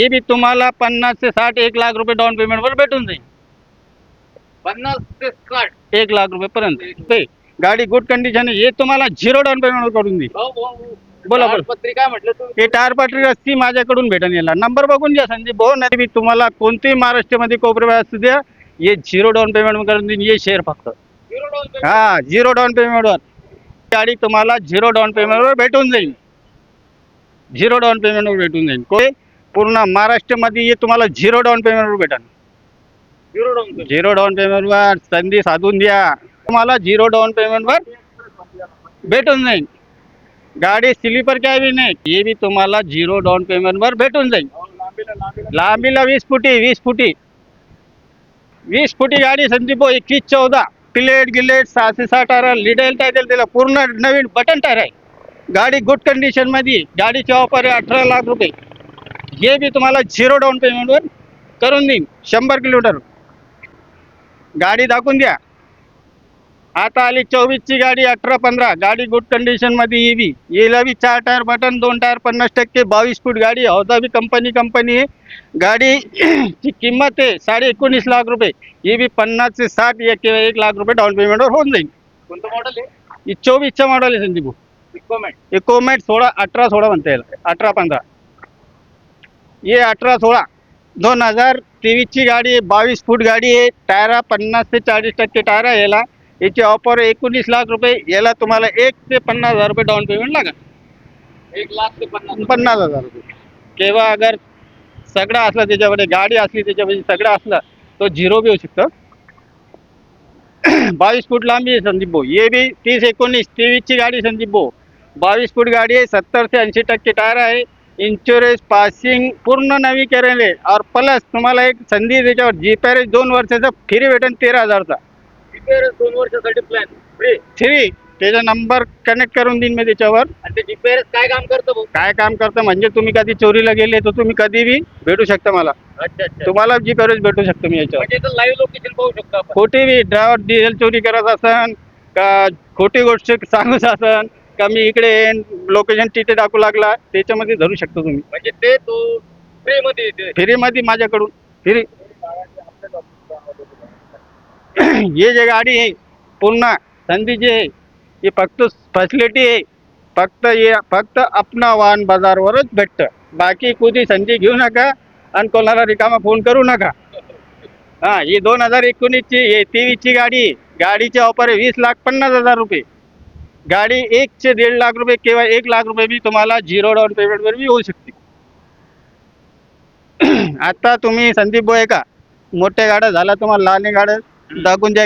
हे भी तुम्हाला 50 से 60 1 लाख रुपये डाऊन पेमेंटवर भेटून जाईल. 50 ते 60. 1 लाख रुपयेपर्यंत ते गाडी गुड कंडिशन आहे. हे तुम्हाला झिरो डाऊन पेमेंटवर करून देईल. बोला बोला. पत्री काय म्हटलं तुम्ही? हे टायर पटरी असती माझ्याकडून भेटेल. याला नंबर बघून घ्या संदीप भाऊ. नाही मी तुम्हाला कोणतेही महाराष्ट्रामध्ये कोपरे असू द्या, हे झिरो डाऊन पेमेंट करून देईन. हे शेअर फक्त Zero down payment. हा झिरो डाऊन पेमेंटवर गाडी तुम्हाला झिरो डाऊन पेमेंटवर भेटून जाईल. झिरो डाऊन पेमेंटवर भेटून जाईल. पूर्ण महाराष्ट्रामध्ये हे तुम्हाला झिरो डाऊन पेमेंटवर भेटेल. Zero down payment. Zero down पेमेंटवर संधी साधून द्या. तुम्हाला झिरो डाऊन पेमेंटवर भेटून जाईल. गाडी स्लीपर कॅबिन आहे. हे बी तुम्हाला झिरो डाऊन पेमेंटवर भेटून जाईल. लांबीला 20 फुटी 20 फुटी 20 फुटी गाडी संदीप भाऊ 21-14 plate Gillette 606 tyre Liddell title त्याला पूर्ण नवीन बटन टायर आहे. गाडी गुड कंडिशन मध्ये. गाडीचे ऑफर आहे 18 लाख रुपये. हे बी तुम्हाला झिरो डाऊन पेमेंटवर करून देईन. 100 किलोमीटर गाडी दाखवून द्या. आता आली 24 ची गाडी 18-15 गाडी गुड कंडिशन मध्ये. ही बी याला बी 4 टायर बटन 2 टायर 50% 22 फूट गाडी हौदा बी कंपनी आहे. गाडी ची किंमत आहे 19.5 लाख रुपये. ही बी 50 से 60 1 लाख रुपये डाऊन पेमेंटवर होऊन जाईल. कोणतं मॉडेल आहे? ही 24 चा मॉडेल आहे संदीप भाऊ. इकोमेट. 18 म्हणता येईल. 18-15 ये 18-16 2023 ची गाडी आहे. 22 फूट गाडी आहे. टायर 50 से 40% टायर आहे. याला याची ऑफर 19 लाख रुपये. याला तुम्हाला 1 ते 50,000 रुपये डाऊन पेमेंट लागेल. 1 लाख ते 50. 50,000 रुपये. केव्हा अगर सगळं असलं त्याच्यामध्ये गाडी असली त्याच्यामध्ये सगळं असलं तो झिरो बी होऊ शकतं. 22 फूट लांबी आहे संदीप भाऊ. ये बी 30-19-23 ची गाडी संदीप भाऊ. 22 फूट गाडी आहे. 70 से 80% टायर आहे. इन्शुरन्स पासिंग पूर्ण नवी करेल आहे. और प्लस तुम्हाला एक संधी त्याच्यावर जीपीआरएस 2 वर्षाचा फ्री भेटेल 13,000चा. जीपीआरएस 2 वर्षासाठी प्लॅन फ्री. फ्री त्याचा नंबर कनेक्ट करून देईन मी त्याच्यावर. आणि ते जीपीआरएस काय काम करतं भाऊ? काय काम करतं म्हणजे तुम्ही कधी चोरीला गेले तर तुम्ही कधी बी भेटू शकता मला. अच्छा अच्छा. तुम्हाला जीपीआरएस भेटू शकतो मी याच्यावर. म्हणजे इथं लाईव्ह लोकेशन पाहू शकतो आपण. खोटी बी ड्रायव्हर डिझेल चोरी करत असन का खोटी गोष्ट सांगत असन का मी इकडे लोकेशन तिथे टाकू लागला त्याच्यामध्ये धरू शकतो तुम्ही. म्हणजे ते तो फ्री मध्ये येते. फ्रीमध्ये माझ्याकडून फ्री. हे जे गाडी आहे पूर्ण संधी जी आहे ही फक्त फॅसिलिटी आहे. फक्त आपणा वाहन बाजारवरच भेटतं. बाकी कुठे संधी घेऊ नका आणि कोणाला रिकामा फोन करू नका. हा ही 2019 ची 23 ची गाडी आहे. गाडीचे ऑफर आहे 20,50,000 रुपये. गाडी 1 ते 1.5 लाख रुपये किंवा 1 लाख रुपये बी तुम्हाला झिरो डाऊन पेमेंटवर बी होऊ शकते. आता तुम्ही संदीप भाऊ आहे का मोठ्या गाड्या झाला तुम्हाला लहान गाड्या दाखवून द्या.